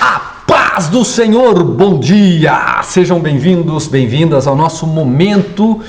A paz do Senhor, bom dia! Sejam bem-vindos, bem-vindas ao nosso momento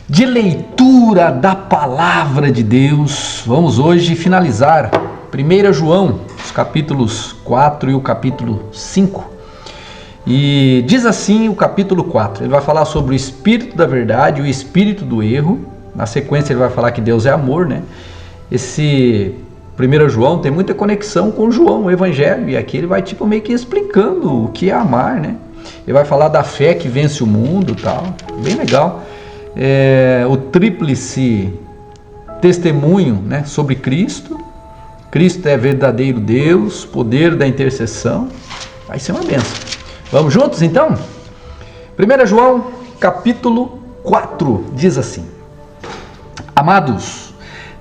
de leitura da Palavra de Deus. Vamos hoje finalizar 1 João, os capítulos 4 e o capítulo 5. E diz assim o capítulo 4, ele vai falar sobre o Espírito da Verdade e o Espírito do Erro. Na sequência ele vai falar que Deus é amor, né? Esse 1 João tem muita conexão com João, o Evangelho, e aqui ele vai meio que explicando o que é amar, né? Ele vai falar da fé que vence o mundo e tal, bem legal. O tríplice testemunho, né, sobre Cristo. Cristo é verdadeiro Deus, poder da intercessão. Vai ser uma bênção. Vamos juntos então? 1 João capítulo 4 diz assim: Amados,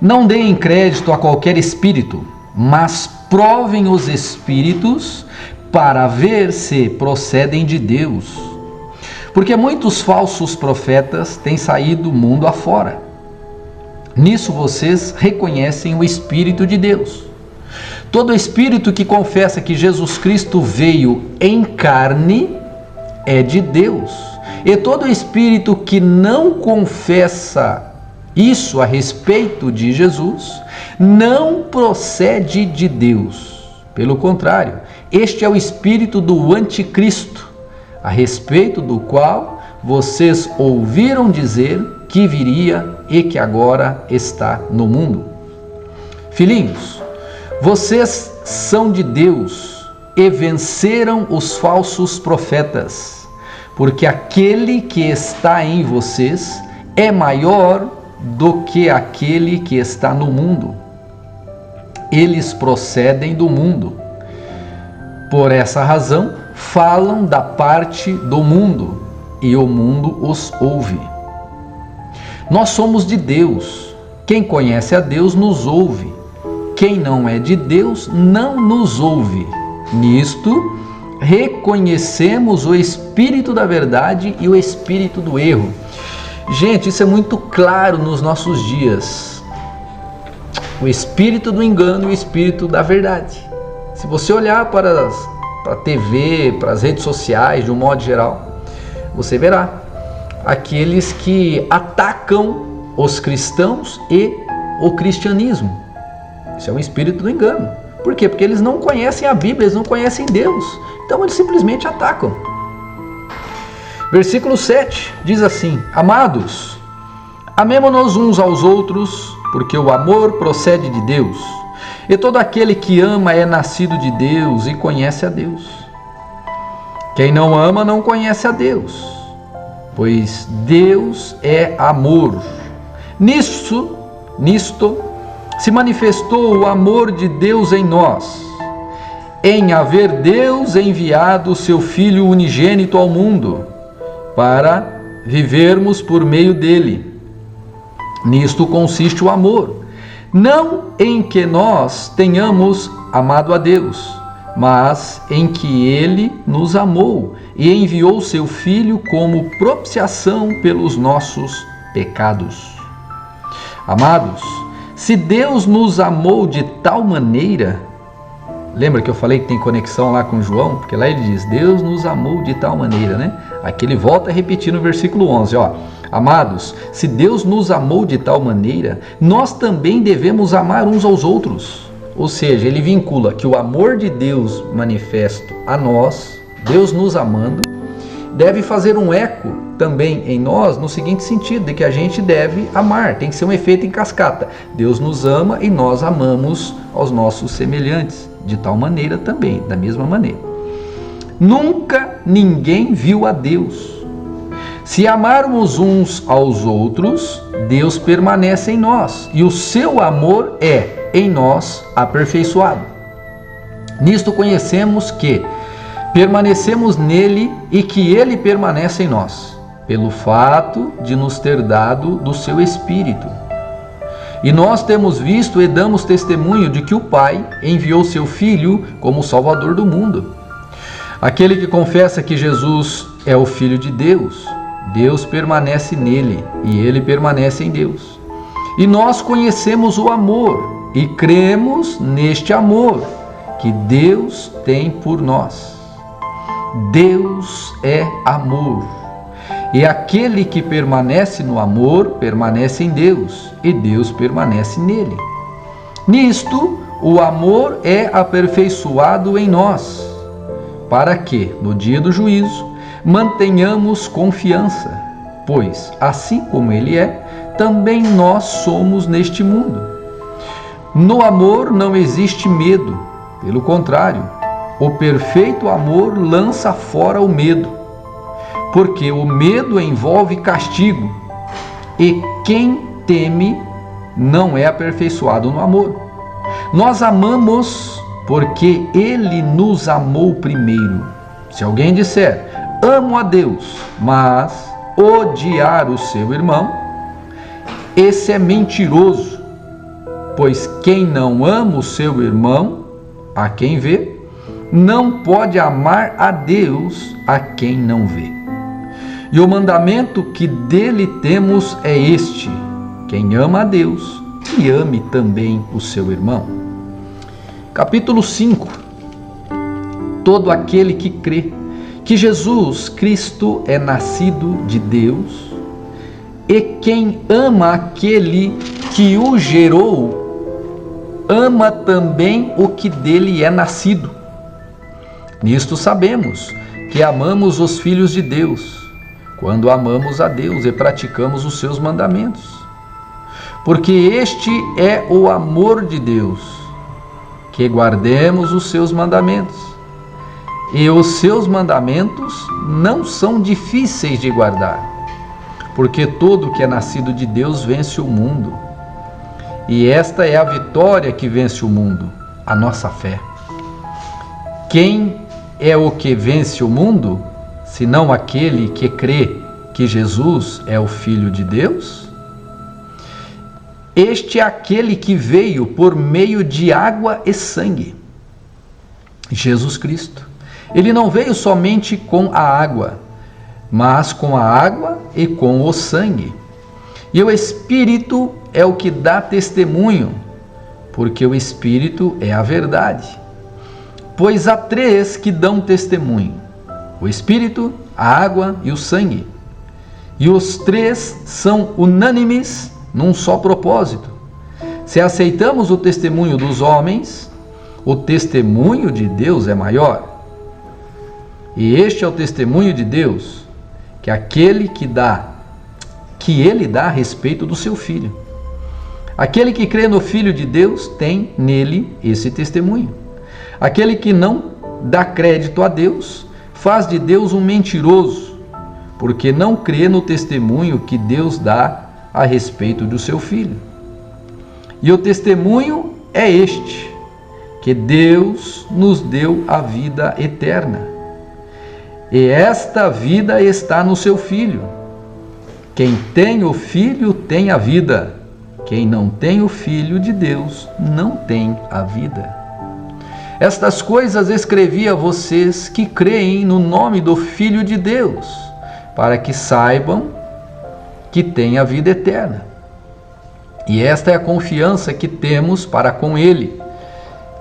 não deem crédito a qualquer espírito, mas provem os espíritos para ver se procedem de Deus. Porque muitos falsos profetas têm saído mundo afora. Nisso vocês reconhecem o Espírito de Deus. Todo espírito que confessa que Jesus Cristo veio em carne é de Deus. E todo espírito que não confessa isso a respeito de Jesus não procede de Deus. Pelo contrário, este é o espírito do anticristo, a respeito do qual vocês ouviram dizer que viria e que agora está no mundo. Filhinhos, vocês são de Deus e venceram os falsos profetas, porque aquele que está em vocês é maior do que aquele que está no mundo. Eles procedem do mundo. Por essa razão, falam da parte do mundo, e o mundo os ouve. Nós somos de Deus. Quem conhece a Deus nos ouve. Quem não é de Deus não nos ouve. Nisto, reconhecemos o Espírito da Verdade e o Espírito do Erro. Gente, isso é muito claro nos nossos dias. O espírito do engano e o espírito da verdade. Se você olhar para a TV, para as redes sociais, de um modo geral, você verá aqueles que atacam os cristãos e o cristianismo. Isso é um espírito do engano. Por quê? Porque eles não conhecem a Bíblia, eles não conhecem Deus. Então eles simplesmente atacam. Versículo 7 diz assim: Amados, amemo-nos uns aos outros, porque o amor procede de Deus. E todo aquele que ama é nascido de Deus e conhece a Deus. Quem não ama não conhece a Deus, pois Deus é amor. Nisto se manifestou o amor de Deus em nós, em haver Deus enviado o seu Filho unigênito ao mundo, para vivermos por meio dele. Nisto consiste o amor, não em que nós tenhamos amado a Deus, mas em que ele nos amou e enviou seu Filho como propiciação pelos nossos pecados. Amados, se Deus nos amou de tal maneira, lembra que eu falei que tem conexão lá com João? Porque lá ele diz, Deus nos amou de tal maneira, né? Aqui ele volta a repetir no versículo 11, ó. Amados, se Deus nos amou de tal maneira, nós também devemos amar uns aos outros. Ou seja, ele vincula que o amor de Deus manifesto a nós, Deus nos amando, deve fazer um eco também em nós no seguinte sentido, de que a gente deve amar, tem que ser um efeito em cascata. Deus nos ama e nós amamos aos nossos semelhantes, de tal maneira também, da mesma maneira. Nunca ninguém viu a Deus. Se amarmos uns aos outros, Deus permanece em nós, e o seu amor é, em nós, aperfeiçoado. Nisto conhecemos que permanecemos nele e que ele permanece em nós, pelo fato de nos ter dado do seu Espírito. E nós temos visto e damos testemunho de que o Pai enviou seu Filho como Salvador do mundo. Aquele que confessa que Jesus é o Filho de Deus, Deus permanece nele e ele permanece em Deus. E nós conhecemos o amor e cremos neste amor. que Deus tem por nós. Deus é amor, e aquele que permanece no amor permanece em Deus, e Deus permanece nele. Nisto, o amor é aperfeiçoado em nós, para que, no dia do juízo, mantenhamos confiança, pois, assim como Ele é, também nós somos neste mundo. No amor não existe medo, pelo contrário, o perfeito amor lança fora o medo, porque o medo envolve castigo, e quem teme não é aperfeiçoado no amor. Nós amamos porque Ele nos amou primeiro. Se alguém disser, amo a Deus, mas odiar o seu irmão, esse é mentiroso, pois quem não ama o seu irmão, a quem vê, não pode amar a Deus a quem não vê. E o mandamento que dele temos é este: quem ama a Deus, que ame também o seu irmão. Capítulo 5. Todo aquele que crê que Jesus Cristo é nascido de Deus, e quem ama aquele que o gerou, ama também o que dele é nascido. Nisto sabemos que amamos os filhos de Deus, quando amamos a Deus e praticamos os seus mandamentos. Porque este é o amor de Deus, que guardemos os seus mandamentos. E os seus mandamentos não são difíceis de guardar, porque todo que é nascido de Deus vence o mundo. E esta é a vitória que vence o mundo, a nossa fé. Quem é o que vence o mundo, senão aquele que crê que Jesus é o Filho de Deus? Este é aquele que veio por meio de água e sangue, Jesus Cristo. Ele não veio somente com a água, mas com a água e com o sangue. E o Espírito é o que dá testemunho, porque o Espírito é a verdade. Pois há três que dão testemunho: o Espírito, a água e o sangue. E os três são unânimes num só propósito. Se aceitamos o testemunho dos homens, o testemunho de Deus é maior. E este é o testemunho de Deus, que ele dá a respeito do seu Filho. Aquele que crê no Filho de Deus tem nele esse testemunho. Aquele que não dá crédito a Deus faz de Deus um mentiroso, porque não crê no testemunho que Deus dá a respeito do seu Filho. E o testemunho é este, que Deus nos deu a vida eterna. E esta vida está no seu Filho. Quem tem o Filho tem a vida. Quem não tem o Filho de Deus não tem a vida. Estas coisas escrevi a vocês que creem no nome do Filho de Deus, para que saibam que têm a vida eterna. E esta é a confiança que temos para com Ele,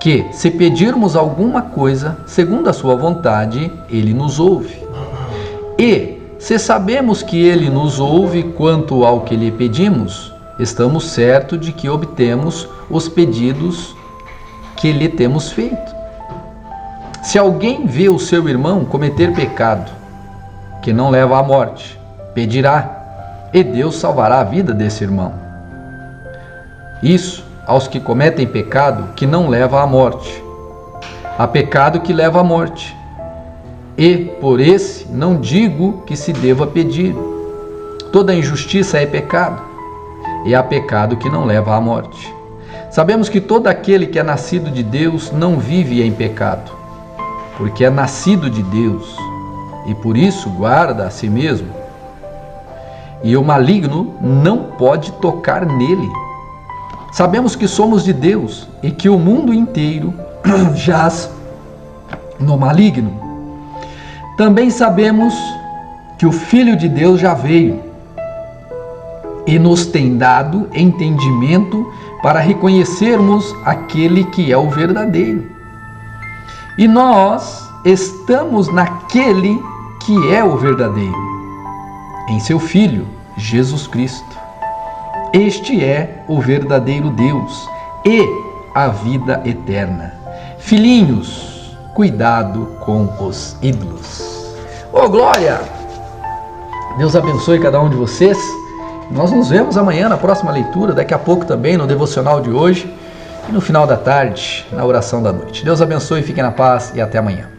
que, se pedirmos alguma coisa segundo a sua vontade, Ele nos ouve. E, se sabemos que Ele nos ouve quanto ao que lhe pedimos, estamos certos de que obtemos os pedidos que lhe temos feito. Se alguém vê o seu irmão cometer pecado, que não leva à morte, pedirá, e Deus salvará a vida desse irmão. Isso aos que cometem pecado que não leva à morte. Há pecado que leva à morte, e por esse não digo que se deva pedir. Toda injustiça é pecado, e há pecado que não leva à morte. Sabemos que todo aquele que é nascido de Deus não vive em pecado, porque é nascido de Deus, e por isso guarda a si mesmo. E o maligno não pode tocar nele. Sabemos que somos de Deus e que o mundo inteiro jaz no maligno. Também sabemos que o Filho de Deus já veio e nos tem dado entendimento para reconhecermos aquele que é o verdadeiro. E nós estamos naquele que é o verdadeiro, em seu Filho, Jesus Cristo. Este é o verdadeiro Deus e a vida eterna. Filhinhos, cuidado com os ídolos. Ô glória! Deus abençoe cada um de vocês. Nós nos vemos amanhã na próxima leitura, daqui a pouco também no devocional de hoje e no final da tarde, na oração da noite. Deus abençoe, fiquem na paz e até amanhã.